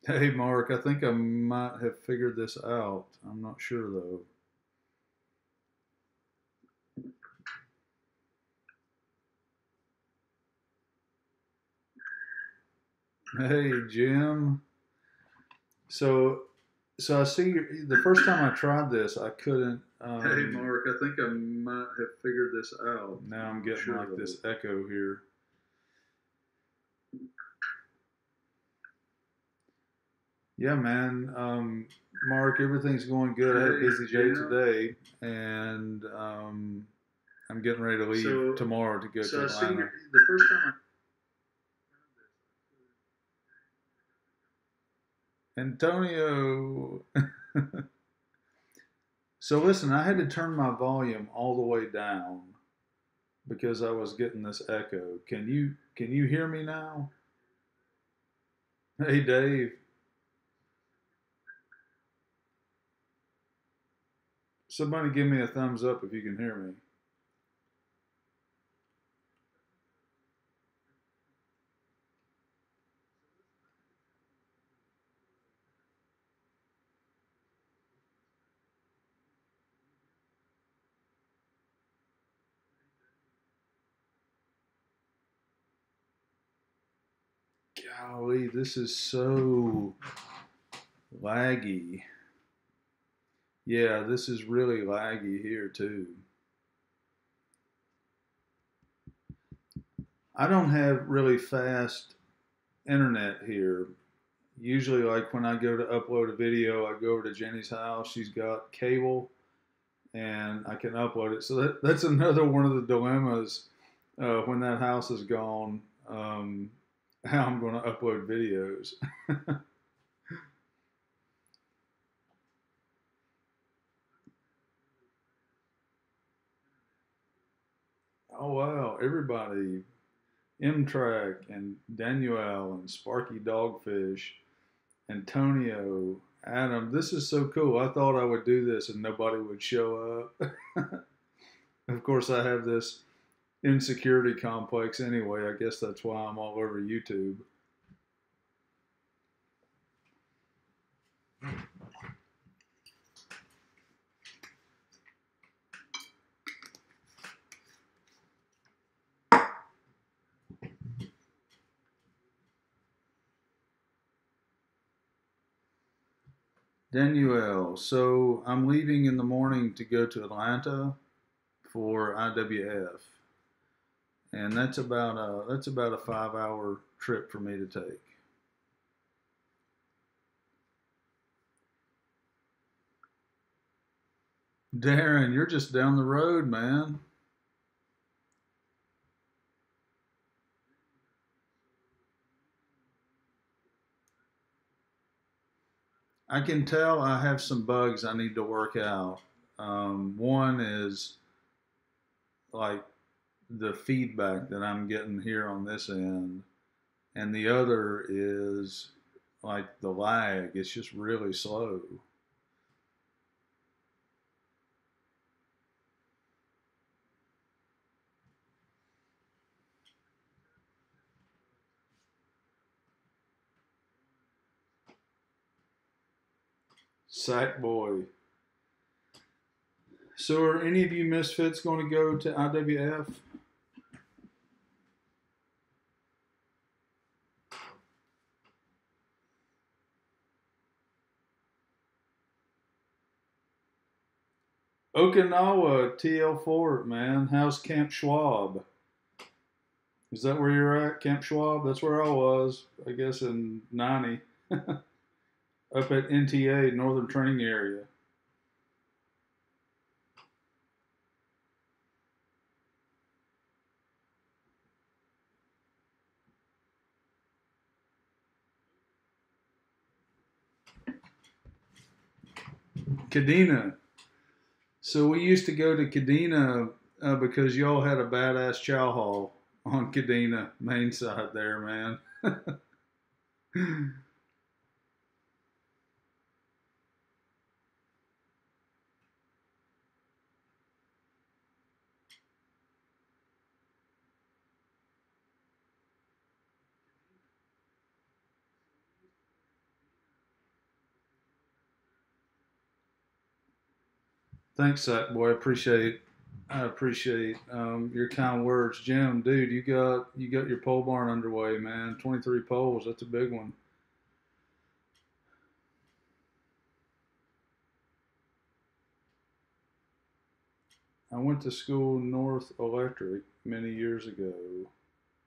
Hey, Mark, I think I might have figured this out. I'm not sure though. Hey, Jim. So, so I see the first time I tried this, I couldn't. Hey, Mark, I think I might have figured this out. Now I'm getting like this echo here. Yeah, man. Mark, everything's going good. I had a busy day today, and I'm getting ready to leave tomorrow to go to Atlanta. The first time Antonio. So listen, I had to turn my volume all the way down because I was getting this echo. Can you hear me now? Hey, Dave. Somebody give me a thumbs up if you can hear me. Golly, this is so laggy. Yeah, this is really laggy here too. I don't have really fast internet here. Usually, like when I go to upload a video, I go over to Jenny's house. She's got cable, and I can upload it. So that's another one of the dilemmas when that house is gone. How I'm going to upload videos. Oh wow, everybody, M-Track and Daniel and Sparky Dogfish, Antonio, Adam. This is so cool. I thought I would do this and nobody would show up. Of course, I have this insecurity complex anyway. I guess that's why I'm all over YouTube. Daniel, so I'm leaving in the morning to go to Atlanta for IWF, and that's about a 5 hour trip for me to take. Darren, you're just down the road, man. I can tell I have some bugs I need to work out. One is like the feedback that I'm getting here on this end, and the other is like the lag. It's just really slow. Sackboy. So, are any of you misfits going to go to IWF? Okinawa TL Fort, man. How's Camp Schwab? Is that where you're at, Camp Schwab? That's where I was, I guess, in '90, up at NTA, Northern Training Area. Kadena. So we used to go to Kadena because y'all had a badass chow hall on Kadena main side there, man. Thanks, Zach boy. I appreciate your kind words, Jim. Dude, you got your pole barn underway, man. 23 poles. That's a big one. I went to school North Electric many years ago,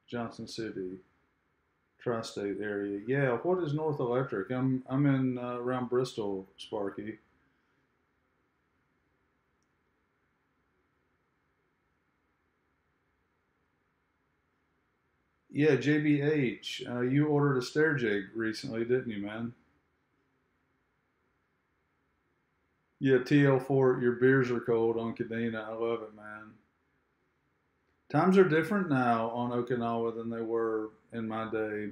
Johnson City, tri-state area. Yeah, what is North Electric? I'm in around Bristol, Sparky. Yeah, JBH. You ordered a stair jig recently, didn't you, man? Yeah, TL4. Your beers are cold on Cadena. I love it, man. Times are different now on Okinawa than they were in my day.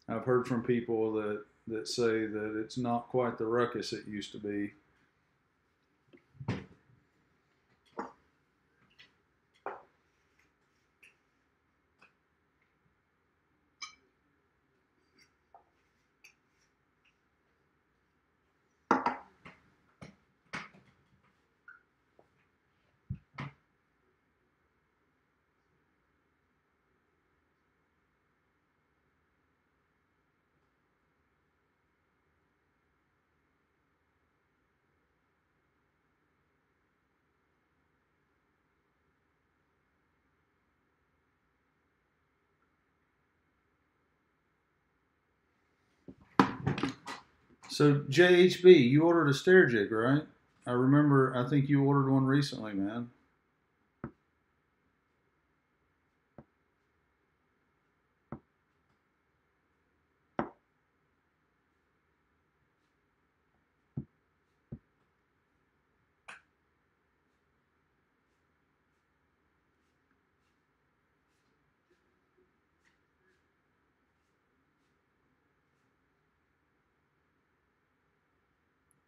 I've heard from people that say that it's not quite the ruckus it used to be. So JHB, you ordered a stair jig, right? I remember. I think you ordered one recently, man.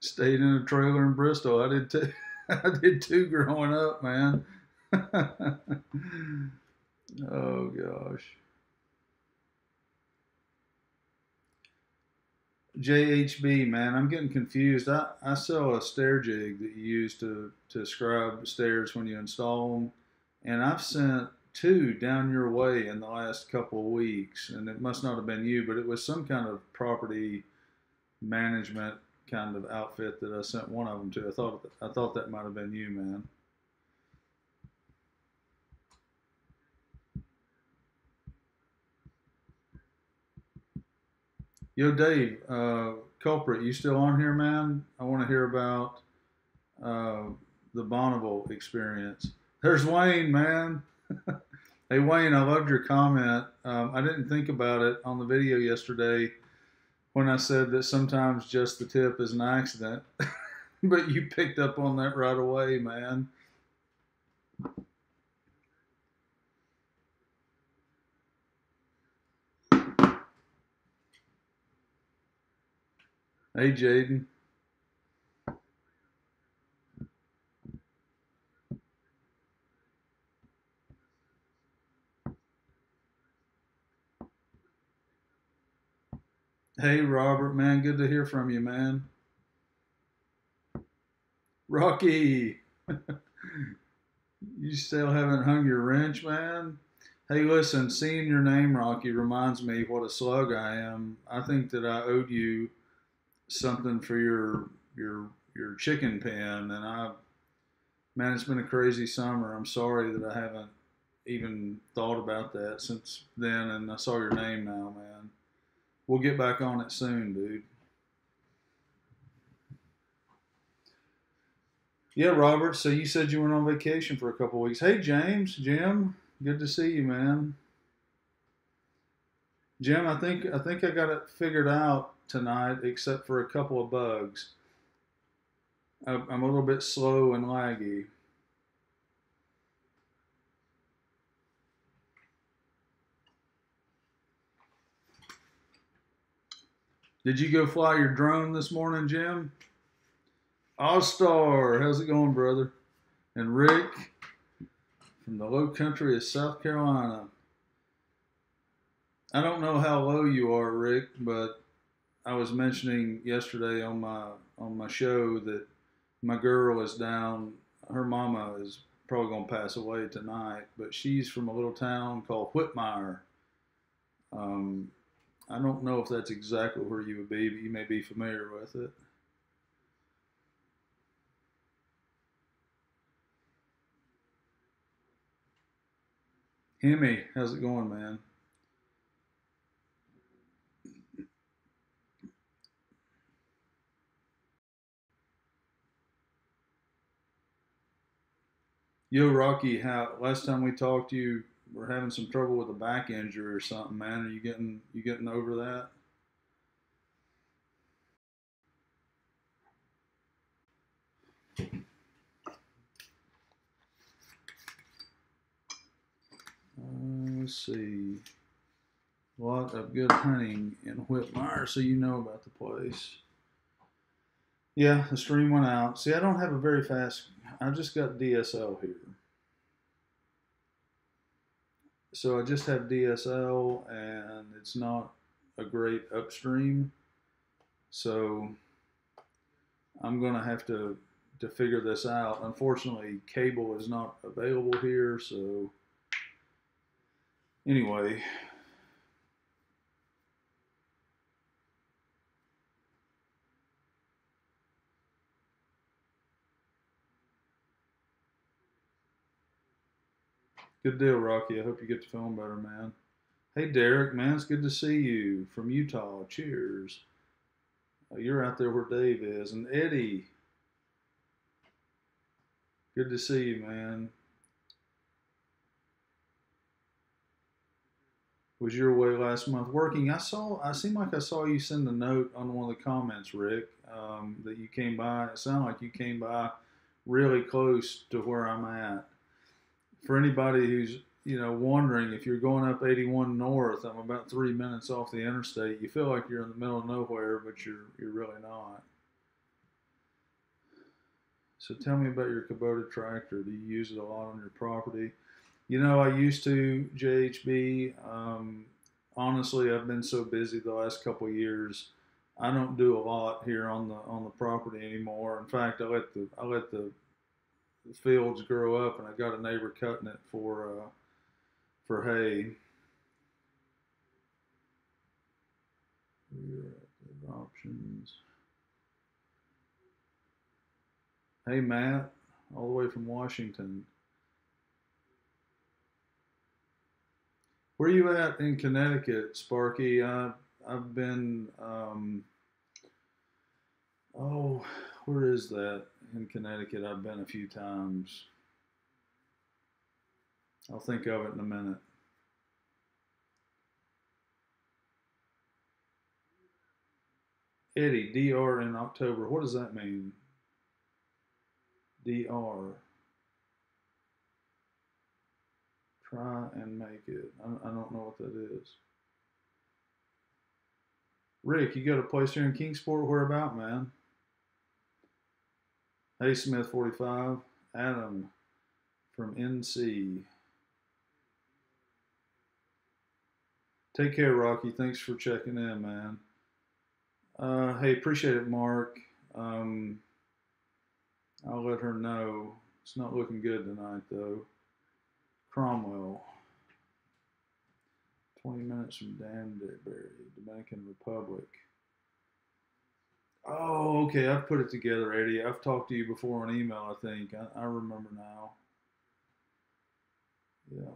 Stayed in a trailer in Bristol. I did too. I did too growing up, man. Oh gosh. JHB, man, I'm getting confused. I sell a stair jig that you use to scribe stairs when you install them, and I've sent two down your way in the last couple of weeks, and it must not have been you, but it was some kind of property management kind of outfit that I sent one of them to. I thought that might have been you, man. Yo, Dave, culprit, you still on here, man? I want to hear about uh, the Bonneville experience. There's Wayne, man. Hey, Wayne, I loved your comment. I didn't think about it on the video yesterday when I said that sometimes just the tip is an accident, but you picked up on that right away, man. Hey, Jaden. Hey, Robert, man. Good to hear from you, man. Rocky, you still haven't hung your wrench, man? Hey, listen, seeing your name, Rocky, reminds me what a slug I am. I think that I owed you something for your chicken pen, and man, it's been a crazy summer. I'm sorry that I haven't even thought about that since then, and I saw your name now, man. We'll get back on it soon, dude. Yeah, Robert. So you said you went on vacation for a couple of weeks. Hey, James, Jim, good to see you, man. Jim, I think I got it figured out tonight, except for a couple of bugs. I'm a little bit slow and laggy. Did you go fly your drone this morning, Jim? All Star, how's it going, brother? And Rick from the low country of South Carolina. I don't know how low you are, Rick, but I was mentioning yesterday on my show that My girl is down. Her mama is probably going to pass away tonight, but she's from a little town called Whitmire. Um, I don't know if that's exactly where you would be, but you may be familiar with it. Hemi, how's it going, man? Yo, Rocky, how last time we talked, you were having some trouble with a back injury or something, man. Are you getting over that? Let's see. A lot of good hunting in Whitmire, so you know about the place. Yeah, the stream went out. See, I don't have a very fast. I just got DSL here, so I just have DSL, and it's not a great upstream. So I'm gonna have to figure this out. Unfortunately, cable is not available here. So anyway, good deal, Rocky. I hope you get to feeling better, man. Hey, Derek, man, it's good to see you from Utah. Cheers. You're out there where Dave is, and Eddie. Good to see you, man. Was your way last month working? I saw. I seemed like I saw you send a note on one of the comments, Rick, that you came by. It sounded like you came by really close to where I'm at. For anybody who's wondering, if you're going up 81 north, I'm about 3 minutes off the interstate. You feel like you're in the middle of nowhere, but you're really not. So tell me about your Kubota tractor. Do you use it a lot on your property? I used to, JHB. Honestly, I've been so busy the last couple of years. I don't do a lot here on the property anymore. In fact, I let the fields grow up, and I got a neighbor cutting it for hay. Options. Hey Matt, all the way from Washington. Where are you at in Connecticut, Sparky? I've been. Oh, where is that in Connecticut? I've been a few times. I'll think of it in a minute. Eddie, DR in October. What does that mean? DR. Try and make it. I don't know what that is. Rick, you got a place here in Kingsport? Where about, man? Hey, Smith 45. Adam from NC. Take care, Rocky. Thanks for checking in, man. Hey, appreciate it, Mark. Um, I'll let her know. It's not looking good tonight, though. Cromwell, 20 minutes from Danbury, Dominican Republic. Oh, okay. I've put it together, Eddie. I've talked to you before on email, I think. I remember now. Yeah.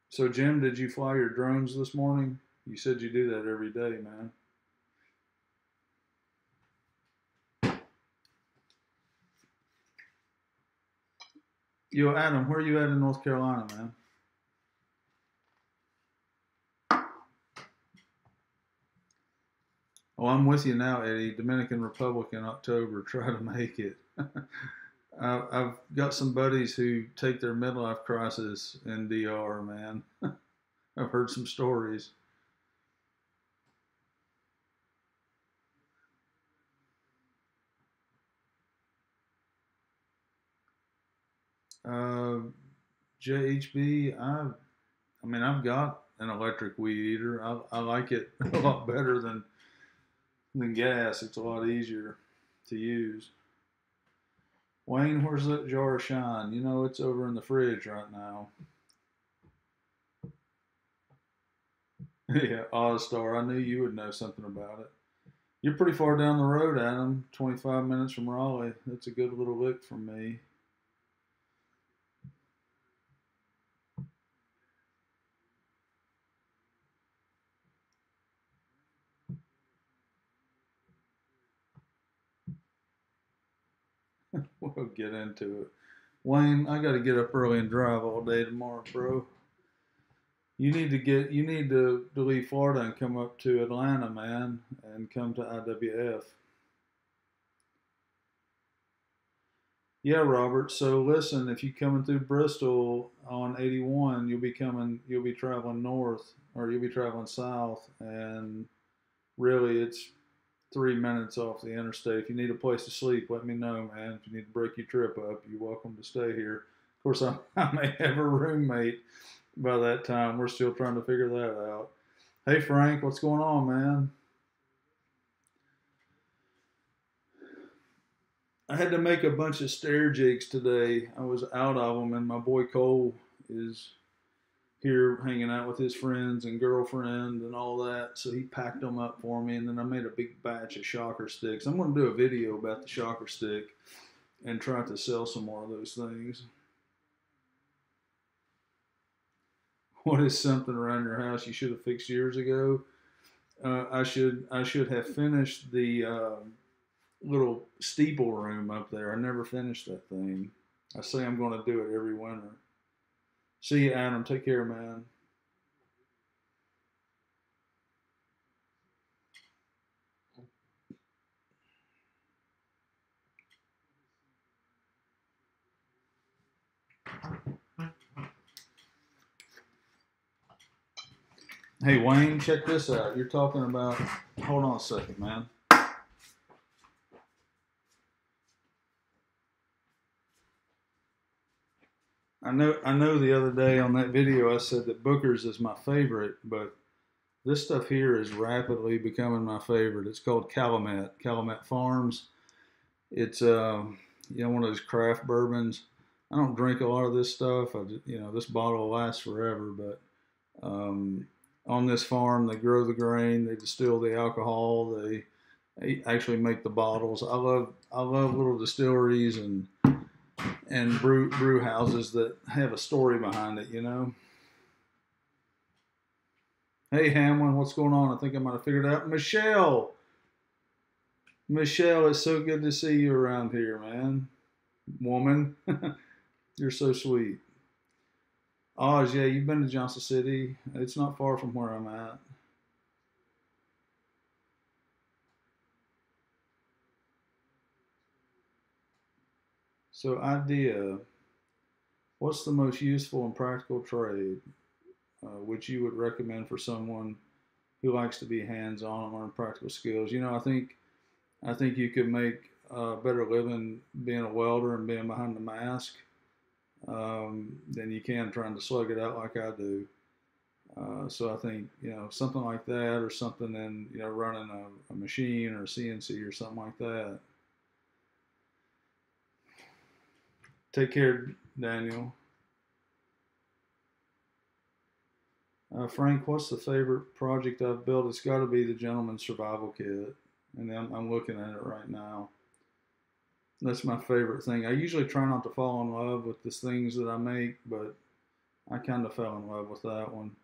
So, Jim, did you fly your drones this morning? You said you do that every day, man. Yo, Adam, where are you at in North Carolina, man? Oh, I'm with you now, Eddie. Dominican Republic in October. Try to make it. I've got some buddies who take their midlife crisis in DR, man. I've heard some stories. JHB, I mean, I've got an electric weed eater. I like it a lot better than gas. It's a lot easier to use. Wayne, where's that jar of shine? You know, it's over in the fridge right now. Yeah, Ozstar. I knew you would know something about it. You're pretty far down the road, Adam. 25 minutes from Raleigh. That's a good little lick from me. We'll get into it. Wayne, I got to get up early and drive all day tomorrow, bro. You need to leave Florida and come up to Atlanta, man, and come to IWF. Yeah, Robert. So listen, if you're coming through Bristol on 81, you'll be traveling north, or you'll be traveling south, and really it's 3 minutes off the interstate. If you need a place to sleep, let me know, man. If you need to break your trip up, you're welcome to stay here. Of course, I may have a roommate by that time. We're still trying to figure that out. Hey, Frank, what's going on, man? I had to make a bunch of stair jigs today. I was out of them, and my boy Cole is here hanging out with his friends and girlfriend and all that. So he packed them up for me, and then I made a big batch of shocker sticks. I'm going to do a video about the shocker stick and try to sell some more of those things. What is something around your house you should have fixed years ago? I should have finished the little steeple room up there. I never finished that thing. I say I'm going to do it every winter. See you, Adam. Take care, man. Hey, Wayne, check this out. You're talking about. Hold on a second, man. I know the other day on that video I said that Booker's is my favorite, but this stuff here is rapidly becoming my favorite. It's called Calumet Farms. It's one of those craft bourbons. I don't drink a lot of this stuff. This bottle will last forever, but on this farm they grow the grain, they distill the alcohol, they actually make the bottles. I love little distilleries and brew houses that have a story behind it, you know. Hey Hamlin, what's going on? I think I might have figured it out. Michelle, it's so good to see you around here, man. Woman, you're so sweet. Oz, yeah, you've been to Johnson City. It's not far from where I'm at. So, idea, what's the most useful and practical trade which you would recommend for someone who likes to be hands-on and learn practical skills? I think you could make a better living being a welder and being behind the mask than you can trying to slug it out like I do. So I think something like that, or something in running a machine or a CNC or something like that. Take care, Daniel. Frank, what's the favorite project I've built? It's got to be the Gentleman's Survival Kit, and I'm looking at it right now. That's my favorite thing. I usually try not to fall in love with the things that I make, but I kind of fell in love with that one.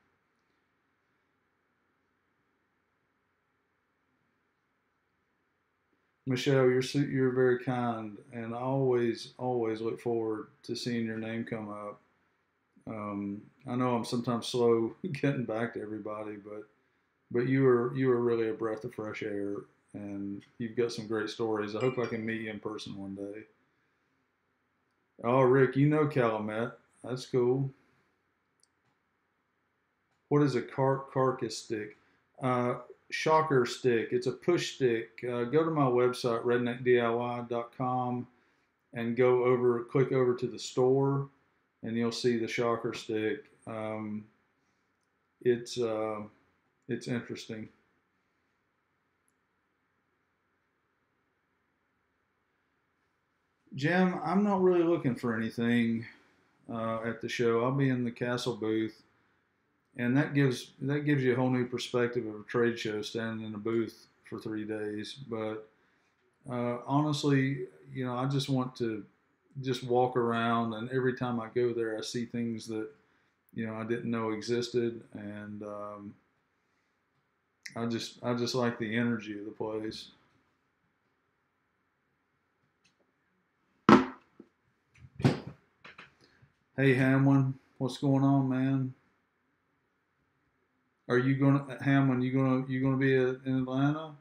Michelle, you're very kind, and I always look forward to seeing your name come up. I know I'm sometimes slow getting back to everybody, but you were really a breath of fresh air, and you've got some great stories. I hope I can meet you in person one day. Oh, Rick, you know Calumet. That's cool. What is a carcass stick? Uh, Shocker stick. It's a push stick. Go to my website, redneckdiy.com, and click over to the store, and you'll see the shocker stick. It's it's interesting. Jim, I'm not really looking for anything at the show. I'll be in the Castle booth, and that gives you a whole new perspective of a trade show, standing in a booth for 3 days. But honestly, I just want to just walk around, and every time I go there, I see things that I didn't know existed, and I just like the energy of the place. Hey Hamlin, what's going on, man? Are you gonna Hamlin? You gonna be in Atlanta?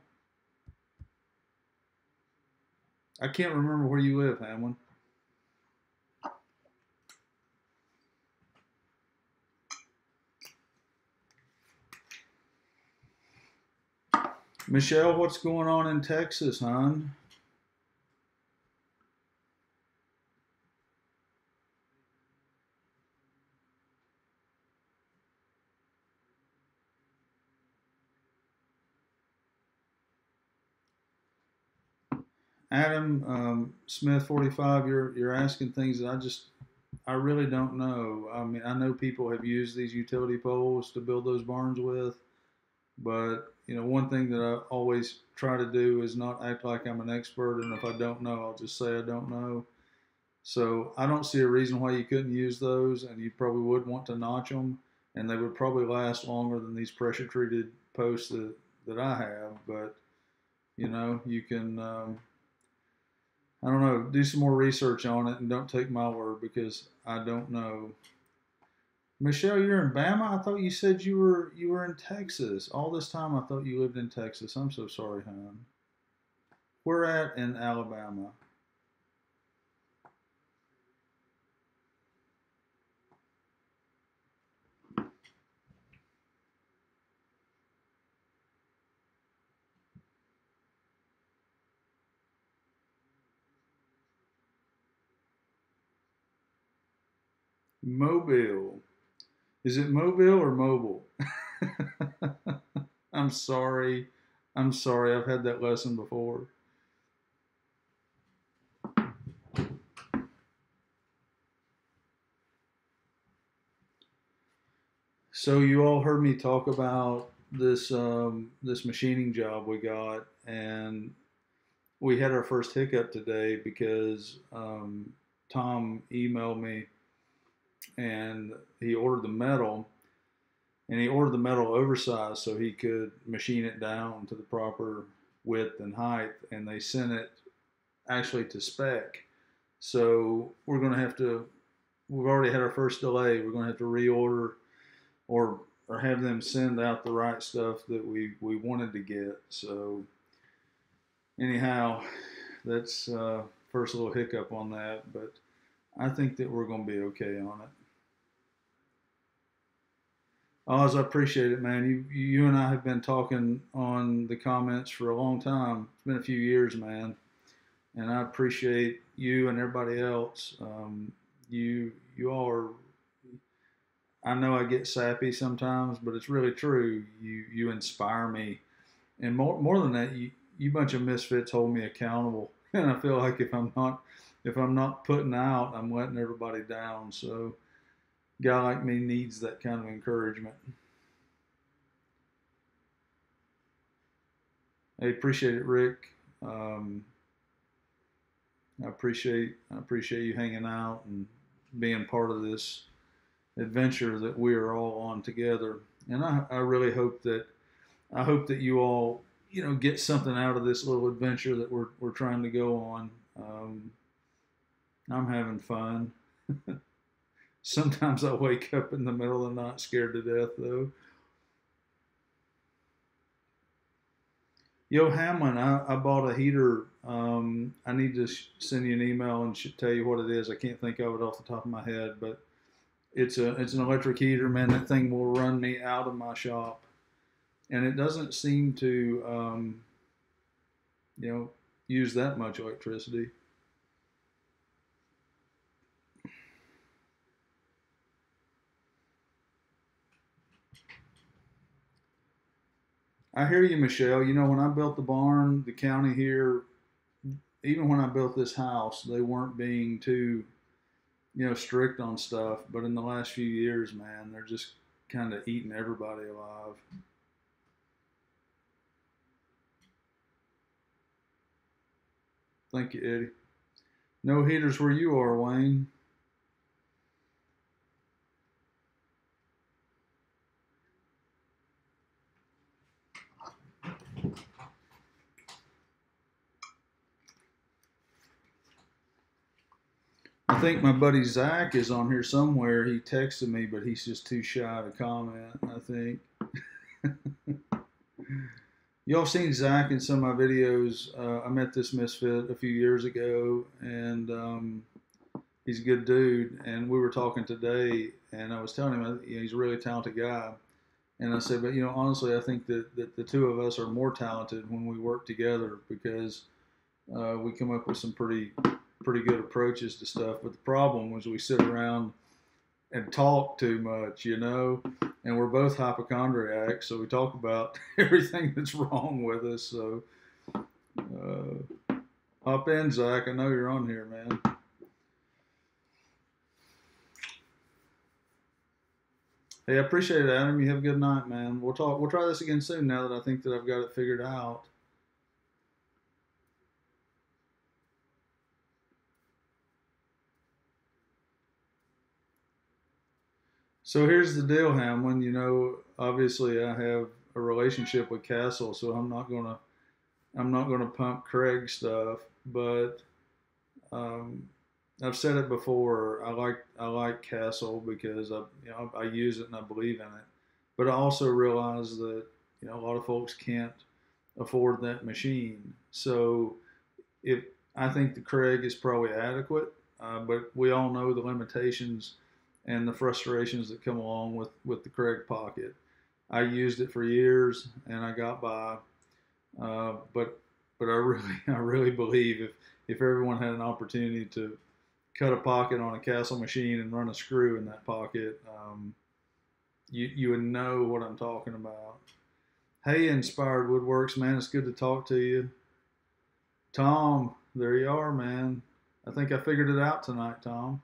I can't remember where you live, Hamlin. Michelle, what's going on in Texas, hon? Adam Smith, 45. You're asking things that I really don't know. I mean, I know people have used these utility poles to build those barns with, but one thing that I always try to do is not act like I'm an expert, and if I don't know, I'll just say I don't know. So I don't see a reason why you couldn't use those, and you probably would want to notch them, and they would probably last longer than these pressure treated posts that I have. But you can I don't know, do some more research on it, and don't take my word because I don't know. Michelle, you're in Bama. I thought you said you were in Texas all this time. I thought you lived in Texas. I'm so sorry, hon. We're at in Alabama. Mobile. Is it Mobile or mobile? I'm sorry. I'm sorry. I've had that lesson before. So you all heard me talk about this machining job we got, and we had our first hiccup today because Tom emailed me, and he ordered the metal, and he ordered the metal oversized so he could machine it down to the proper width and height, and they sent it actually to spec. So we're going to have to. We've already had our first delay. We're going to have to reorder or have them send out the right stuff that we wanted to get. So anyhow, that's first little hiccup on that, but I think that we're going to be okay on it. Oz, I appreciate it, man. You and I have been talking on the comments for a long time. It's been a few years, man, and I appreciate you and everybody else. You all are. I know I get sappy sometimes, but it's really true. You inspire me, and more than that, you bunch of misfits hold me accountable. And I feel like if I'm not putting out, I'm letting everybody down. So a guy like me needs that kind of encouragement. I appreciate it, Rick. Um, I appreciate you hanging out and being part of this adventure that we are all on together. And I really hope that you all get something out of this little adventure that we're trying to go on. I'm having fun. Sometimes I wake up in the middle of the night scared to death though. Yo, Hamlin, I bought a heater. I need to send you an email and tell you what it is. I can't think of it off the top of my head, but it's an electric heater, man. That thing will run me out of my shop, and it doesn't seem to you know use that much electricity. I hear you, Michelle. You know, when I built the barn, the county here, even when I built this house, they weren't being too, strict on stuff. But in the last few years, man, they're just kind of eating everybody alive. Thank you, Eddie. No heaters where you are, Wayne. I think my buddy Zach is on here somewhere. He texted me, but he's just too shy to comment, I think. Y'all seen Zach in some of my videos. I met this misfit a few years ago, and he's a good dude. And we were talking today, and I was telling him he's a really talented guy. And I said, but honestly, I think that the two of us are more talented when we work together because we come up with some pretty good approaches to stuff. But the problem was we sit around and talk too much, and we're both hypochondriacs, so we talk about everything that's wrong with us. So hop in, Zach. I know you're on here, man. Hey, I appreciate it, Adam. You have a good night, man. We'll talk. We'll try this again soon. Now that I think that I've got it figured out. So here's the deal, Hamlin. Obviously I have a relationship with Castle, so I'm not gonna pump Craig stuff. But um, I've said it before. I like Castle because I use it and I believe in it. But I also realize that a lot of folks can't afford that machine. So if I think the Craig is probably adequate, but we all know the limitations and the frustrations that come along with the Craig Pocket. I used it for years and I got by, but I really I really believe if everyone had an opportunity to cut a pocket on a Castle machine and run a screw in that pocket, you would know what I'm talking about. Hey, Inspired Woodworks, man, it's good to talk to you. Tom, there you are, man. I think I figured it out tonight, Tom.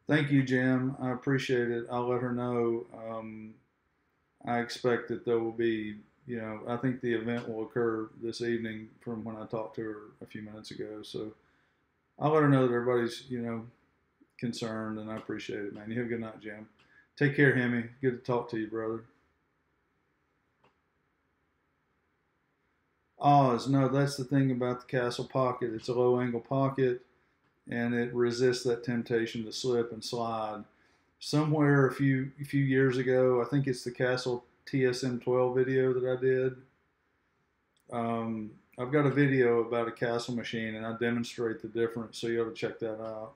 Thank you, Jim. I appreciate it. I'll let her know. I expect that there will be, I think the event will occur this evening from when I talked to her a few minutes ago. So I'll let her know that everybody's, concerned, and I appreciate it, man. You have a good night, Jim. Take care, Hemi. Good to talk to you, brother. Oz, no, that's the thing about the Castle Pocket. It's a low angle pocket, and it resists that temptation to slip and slide. Somewhere a few years ago, I think it's the Castle TSM12 video that I did. I've got a video about a Castle machine, and I demonstrate the difference, so you ought to check that out.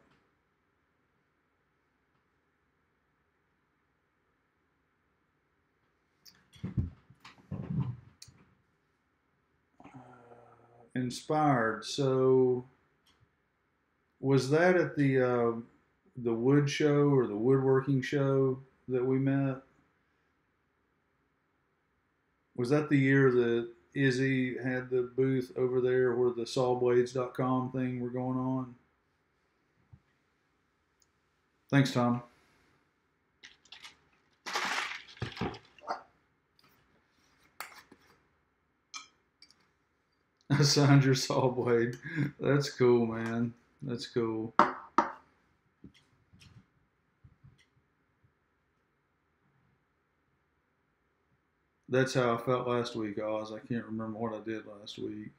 Inspired. So was that at the wood show or the woodworking show that we met? Was that the year that Izzy had the booth over there where the sawblades.com thing were going on? Thanks, Tom. I signed your saw blade. That's cool, man. That's cool. That's how I felt last week, Oz. I can't remember what I did last week.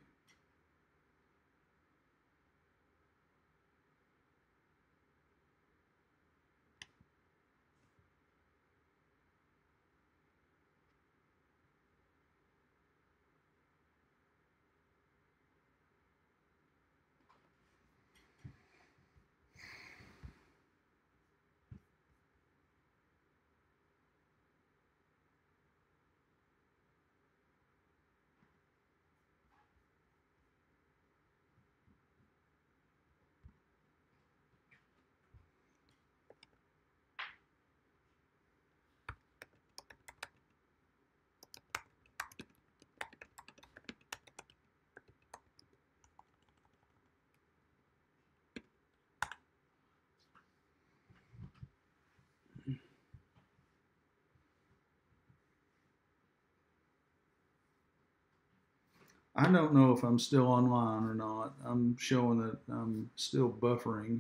I don't know if I'm still online or not. I'm showing that I'm still buffering.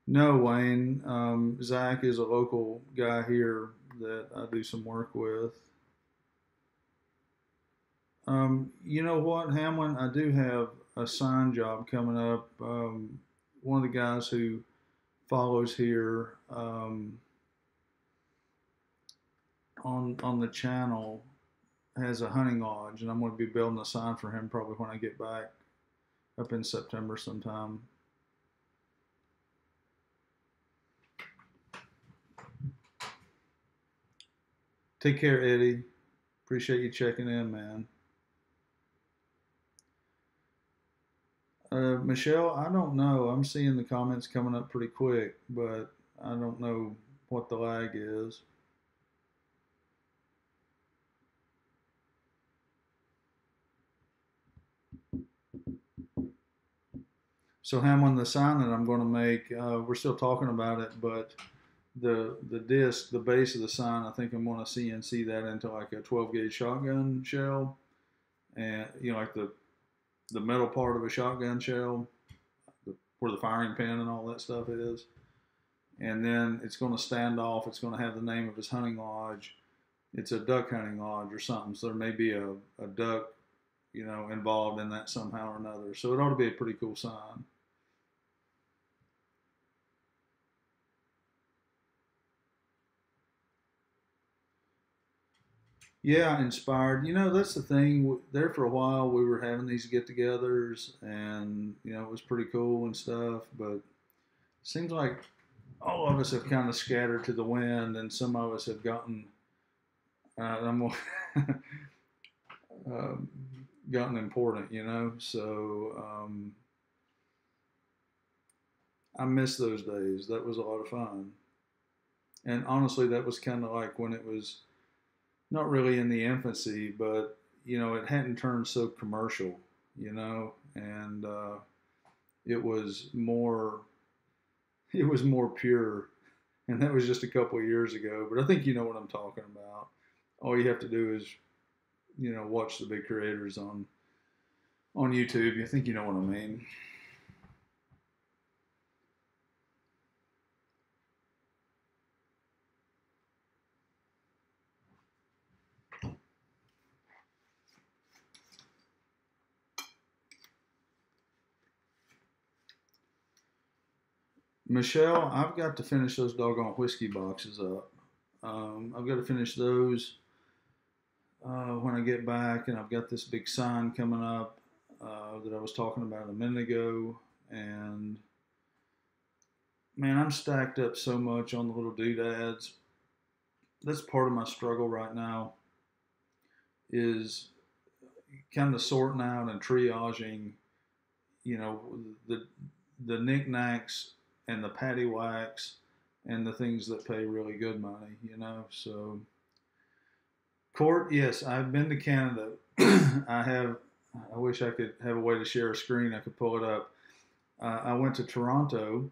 No, Wayne. Zach is a local guy here that I do some work with. You know what, Hamlin? I do have a sign job coming up. One of the guys who follows here on the channel has a hunting lodge, and I'm going to be building a sign for him probably when I get back up in September sometime. Take care, Eddie. Appreciate you checking in, man. Michelle, I don't know. I'm seeing the comments coming up pretty quick, but I don't know what the lag is. So, Hamlin, the sign that I'm going to make, we're still talking about it, but the disc, the base of the sign, I think I'm going to CNC that into like a 12 gauge shotgun shell, and like the metal part of a shotgun shell, where the firing pin and all that stuff is. And then it's going to stand off. It's going to have the name of his hunting lodge. It's a duck hunting lodge or something. So there may be a duck, involved in that somehow or another. So it ought to be a pretty cool sign. Yeah, inspired. That's the thing. There for a while, we were having these get-togethers, and it was pretty cool and stuff. But it seems like all of us have kind of scattered to the wind, and some of us have gotten, I'm um, gotten important. So I miss those days. That was a lot of fun. And honestly, that was kind of like when it was not really in the infancy, but it hadn't turned so commercial, and it was more it was more pure, and that was just a couple of years ago. But I think you know what I'm talking about. All you have to do is watch the big creators on YouTube. You think you know what I mean? Michelle, I've got to finish those doggone whiskey boxes up. I've got to finish those when I get back, and I've got this big sign coming up that I was talking about a minute ago. And man, I'm stacked up so much on the little doodads. That's part of my struggle right now is kind of sorting out and triaging, you know, the the knickknacks and the patty whacks and the things that pay really good money. So Court, yes, I've been to Canada. I have. I wish I could have a way to share a screen. I could pull it up. I went to Toronto,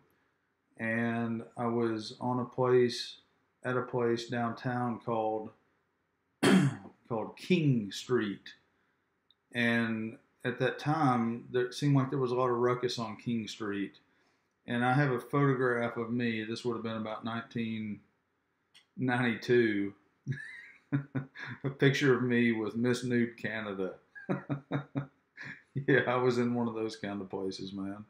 and I was on a place at a place downtown called King Street. And at that time, there seemed like there was a lot of ruckus on King Street. And I have a photograph of me. This would have been about 1992. A picture of me with Miss Nude Canada. Yeah, I was in one of those kind of places, man.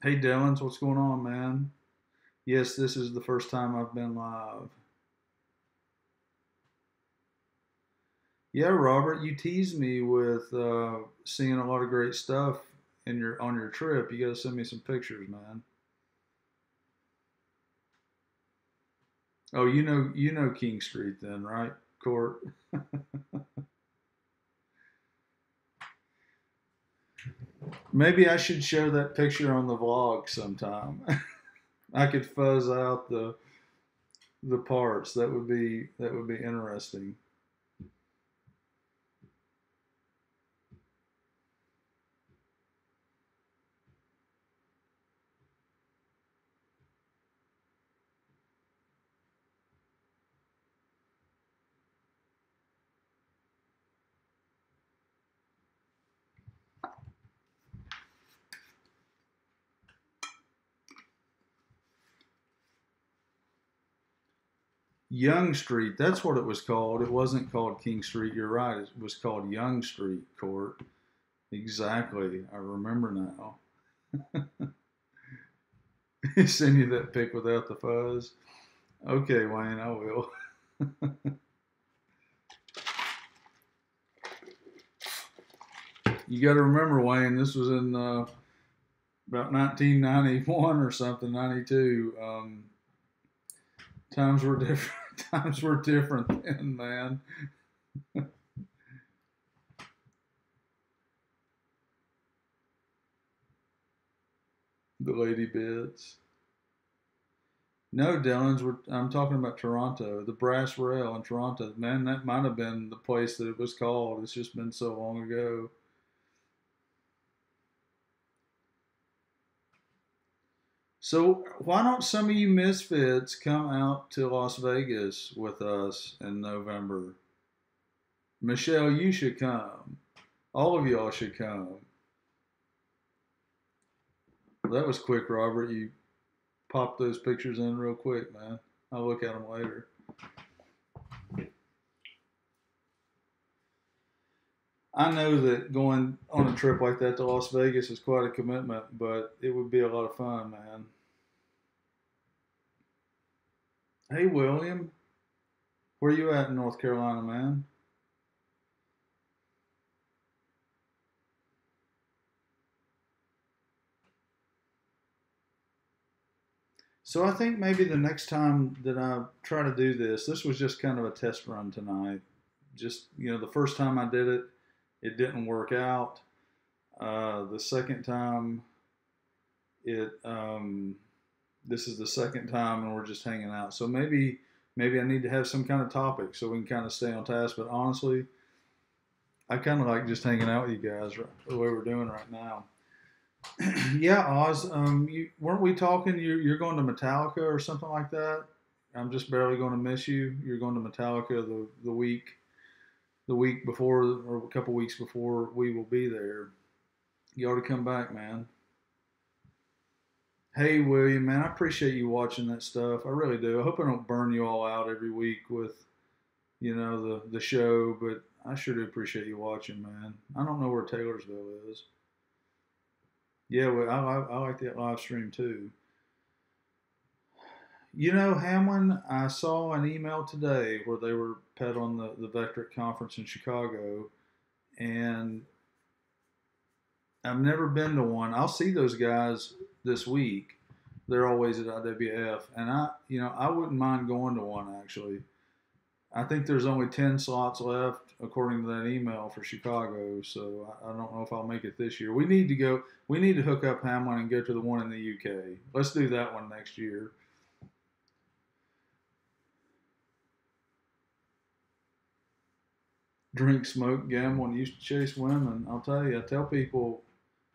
Hey, Dylan's, what's going on, man? Yes, this is the first time I've been live. Yeah, Robert, you teased me with seeing a lot of great stuff in your on your trip. You got to send me some pictures, man. Oh, you know King Street then, right, Court? Maybe I should show that picture on the vlog sometime. I could fuzz out the parts. That would be interesting. Young Street. That's what it was called. It wasn't called King Street. You're right. It was called Young Street Court. Exactly. I remember now. Send you that pic without the fuzz. Okay, Wayne, I will. You got to remember, Wayne, this was in about 1991 or something, 92. Times were different. Times were different then, man. The lady bits. No, Dylan's. I'm talking about Toronto, the Brass Rail in Toronto. Man, that might have been the place that it was called. It's just been so long ago. So why don't some of you misfits come out to Las Vegas with us in November? Michelle, you should come. All of y'all should come. That was quick, Robert. You popped those pictures in real quick, man. I'll look at them later. I know that going on a trip like that to Las Vegas is quite a commitment, but it would be a lot of fun, man. Hey, William, where you at in North Carolina, man? So I think maybe the next time that I try to do this, this was just kind of a test run tonight. Just, the first time I did it, it didn't work out. The second time, this is the second time, and we're just hanging out. So maybe I need to have some kind of topic so we can kind of stay on task. But honestly, I kind of like just hanging out with you guys the way we're doing right now. Yeah, Oz. Weren't we talking? You're going to Metallica or something like that? I'm just barely going to miss you. You're going to Metallica the week before, or a couple weeks before we will be there. You ought to come back, man. Hey, William, man, I appreciate you watching that stuff. I really do. I hope I don't burn you all out every week with the show, but I sure do appreciate you watching, man. I don't know where Taylorsville is. Yeah, well, I like that live stream too. Hamlin, I saw an email today where they were pet on the Vectric conference in Chicago, and I've never been to one. I'll see those guys this week. They're always at IWF, and I wouldn't mind going to one actually. I think there's only 10 slots left according to that email for Chicago, so I don't know if I'll make it this year. We need to go. We need to hook up Hamlin and go to the one in the UK. Let's do that one next year. Drink, smoke, gamble, and used to chase women. I'll tell you. I tell people,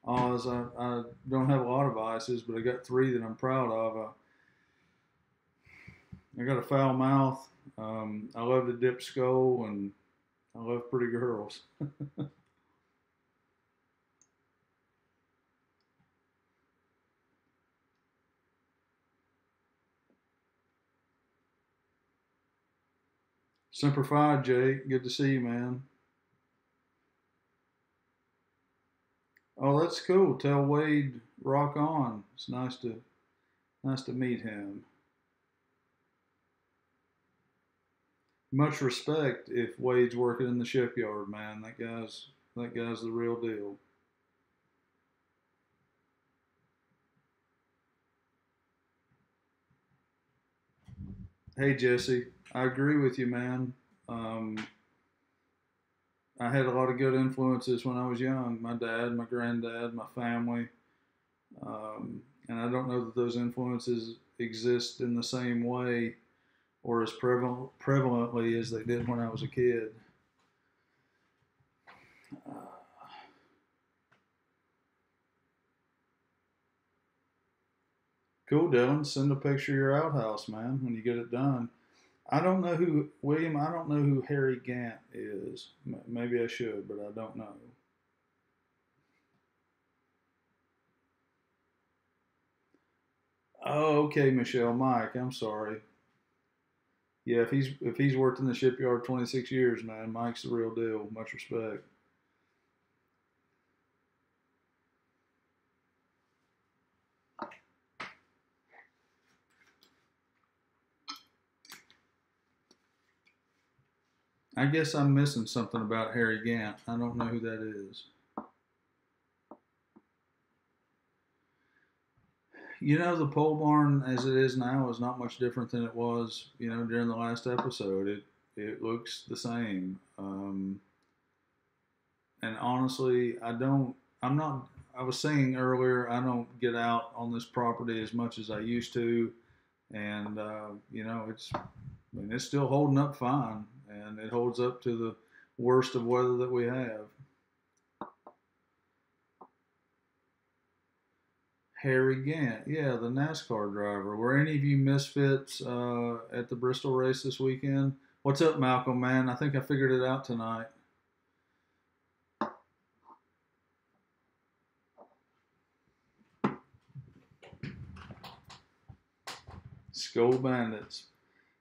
Oz, I don't have a lot of vices, but I got three that I'm proud of. I got a foul mouth. I love to dip skull, and I love pretty girls. Semper Fi, Jake. Good to see you, man. Oh, that's cool. Tell Wade, rock on. It's nice to meet him. Much respect if Wade's working in the shipyard, man. That guy's the real deal. Hey Jesse, I agree with you, man. Um, I had a lot of good influences when I was young. My dad, my granddad, my family, and I don't know that those influences exist in the same way or as prevalently as they did when I was a kid. Cool, Dylan. Send a picture of your outhouse, man, when you get it done. I don't know who William. I don't know who Harry Gant is. Maybe I should, but I don't know. Oh, okay, Michelle, Mike. I'm sorry. Yeah, if he's worked in the shipyard 26 years, man, Mike's the real deal. Much respect. I guess I'm missing something about Harry Gant. I don't know who that is. The pole barn as it is now is not much different than it was, during the last episode. It looks the same. And honestly, I'm not. I was saying earlier, I don't get out on this property as much as I used to, and it's still holding up fine, and it holds up to the worst of weather that we have. Harry Gant, yeah, the NASCAR driver. Were any of you misfits at the Bristol race this weekend? What's up, Malcolm? Man, I think I figured it out tonight. Skull Bandits.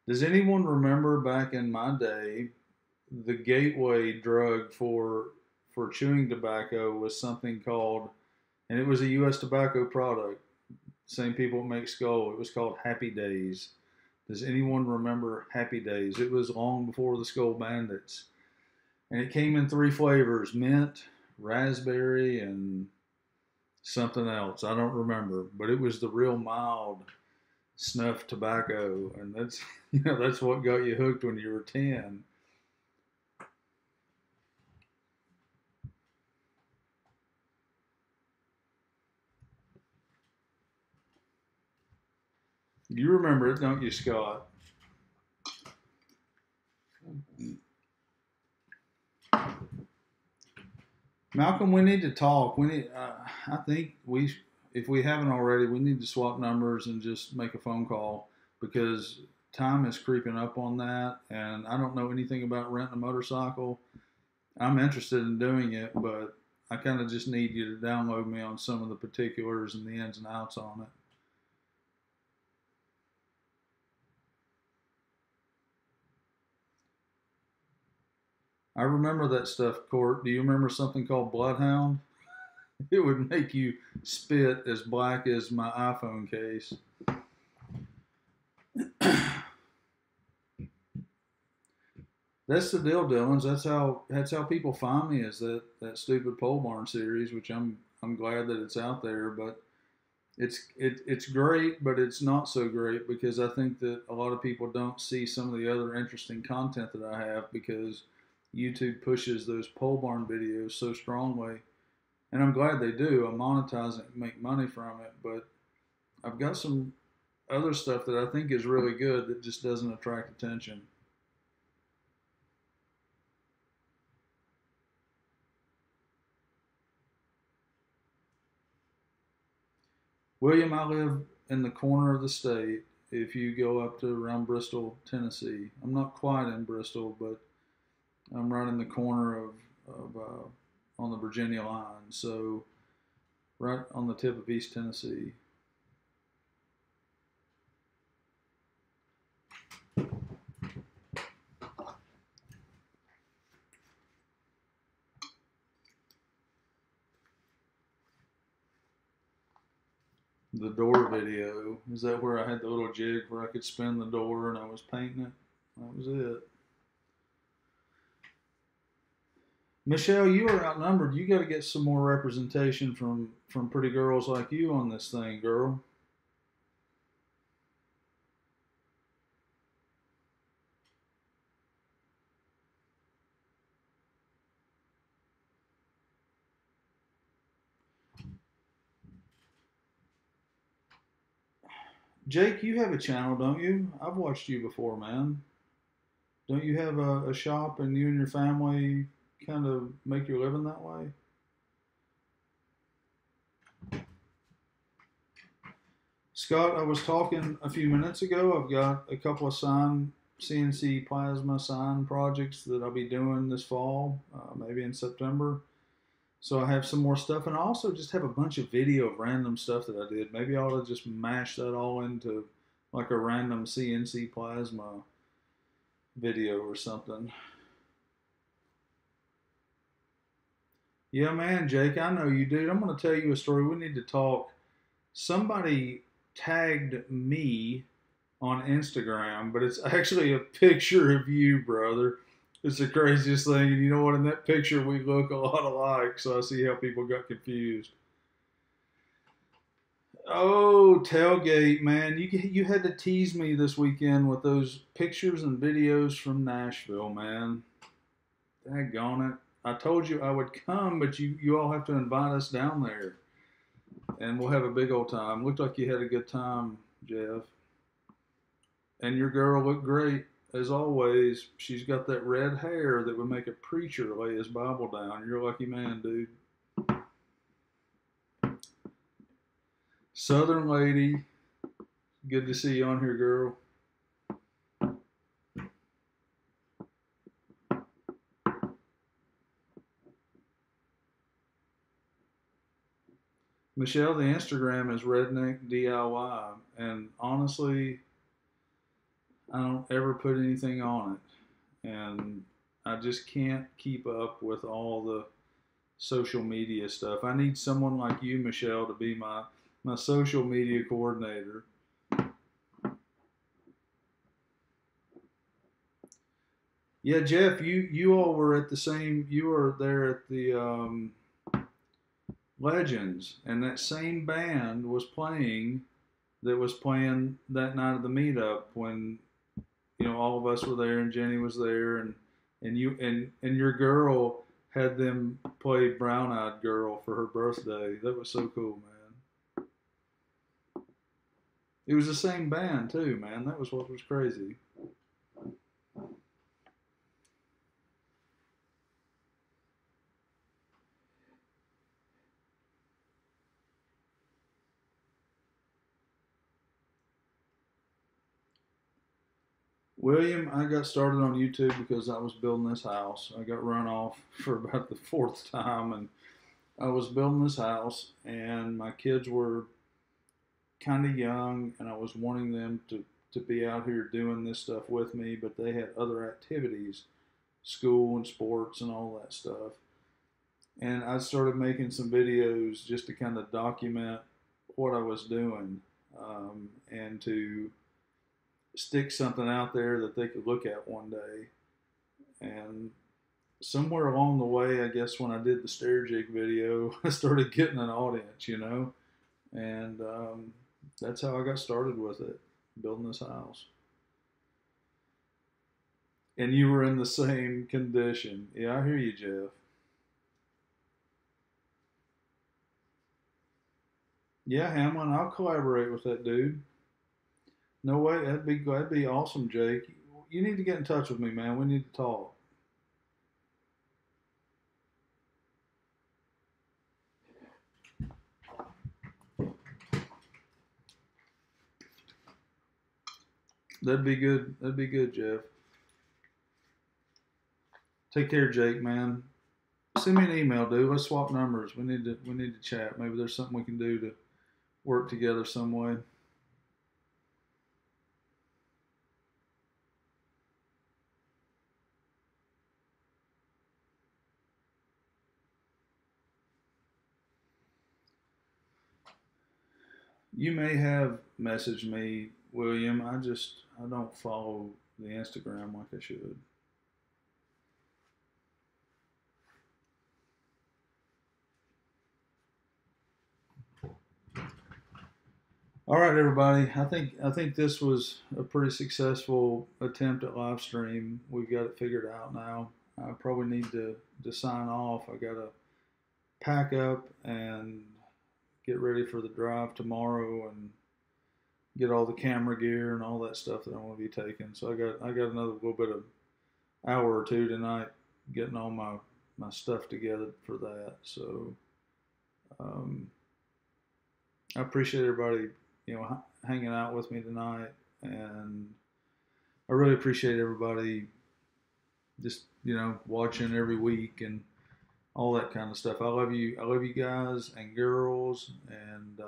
Does anyone remember back in my day, the gateway drug for chewing tobacco was something called, and it was a U.S. tobacco product. Same people make Skull. It was called Happy Days. Does anyone remember Happy Days? It was long before the Skull Bandits, and it came in three flavors: mint, raspberry, and something else. I don't remember, but it was the real mild snuff tobacco, and that's that's what got you hooked when you were 10. You remember it, don't you, Scott? Malcolm, we need to talk. We need. I think if we haven't already, we need to swap numbers and just make a phone call because time is creeping up on that, and I don't know anything about renting a motorcycle. I'm interested in doing it, but I kind of just need you to download me on some of the particulars and the ins and outs on it. I remember that stuff, Court. Do you remember something called Bloodhound? It would make you spit as black as my iPhone case. That's the deal, Dylan's. That's how people find me is that stupid pole barn series, which I'm glad that it's out there, but it's great, but it's not so great because I think that a lot of people don't see some of the other interesting content that I have because YouTube pushes those pole barn videos so strongly, and I'm glad they do. I monetize it and make money from it, but I've got some other stuff that I think is really good that just doesn't attract attention. William, I live in the corner of the state. If you go up to around Bristol, Tennessee, I'm not quite in Bristol, but I'm right in the corner of on the Virginia line, so right on the tip of East Tennessee. The door video, is that where I had the little jig where I could spin the door and I was painting it? That was it. Michelle, you are outnumbered. You got to get some more representation from pretty girls like you on this thing, girl. Jake, you have a channel, don't you? I've watched you before, man. Don't you have a shop and you and your family kind of make your living that way? Scott, I was talking a few minutes ago. I've got a couple of CNC plasma sign projects that I'll be doing this fall, maybe in September. So I have some more stuff, and I also just have a bunch of video of random stuff that I did. Maybe I ought to just mash that all into like a random CNC plasma. video or something. Yeah, man, Jake, I know you, dude. I'm going to tell you a story. We need to talk. Somebody tagged me on Instagram, but it's actually a picture of you, brother. It's the craziest thing. And you know what? In that picture, we look a lot alike. So I see how people got confused. Oh, tailgate, man. You had to tease me this weekend with those pictures and videos from Nashville, man. Daggone it. I told you I would come, but you all have to invite us down there. And we'll have a big old time. Looked like you had a good time, Jeff. And your girl looked great, as always. She's got that red hair that would make a preacher lay his Bible down. You're a lucky man, dude. Southern lady. Good to see you on here, girl. Michelle, the Instagram is Redneck DIY, and honestly, I don't ever put anything on it, and I just can't keep up with all the social media stuff. I need someone like you, Michelle, to be my social media coordinator. Yeah, Jeff, you all were at the same. You were there at the Legends, and that same band was playing. That was playing that night of the meetup when all of us were there and Jenny was there and you and your girl had them play Brown Eyed Girl for her birthday. That was so cool, man. It was the same band too, man. That was what was crazy. William, I got started on YouTube because I was building this house. I got run off for about the fourth time, and I was building this house, and my kids were kind of young, and I was wanting them to be out here doing this stuff with me, but they had other activities, school and sports and all that stuff. And I started making some videos just to kind of document what I was doing, and to stick something out there that they could look at one day. And somewhere along the way, I guess when I did the stair jig video, I started getting an audience. And that's how I got started with it, building this house. And you were in the same condition. Yeah, I hear you, Jeff. Yeah, Hamlin, I'll collaborate with that dude. No way, that'd be awesome, Jake. You need to get in touch with me, man. We need to talk. That'd be good. That'd be good, Jeff. Take care, Jake, man. Send me an email, dude. Let's swap numbers. We need to chat. Maybe there's something we can do to work together some way. You may have messaged me, William. I don't follow the Instagram like I should. All right, everybody. I think this was a pretty successful attempt at live stream. We've got it figured out now. I probably need to sign off. I gotta pack up and get ready for the drive tomorrow and get all the camera gear and all that stuff that I'm going to be taking. So I got another little bit of hour or two tonight getting all my stuff together for that. So um, I appreciate everybody hanging out with me tonight, and I really appreciate everybody just watching every week and all that kind of stuff. I love you. I love you guys and girls, and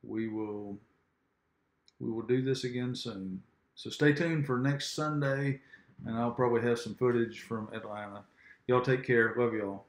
we will we will do this again soon. So stay tuned for next Sunday, and I'll probably have some footage from Atlanta. Y'all take care. Love y'all.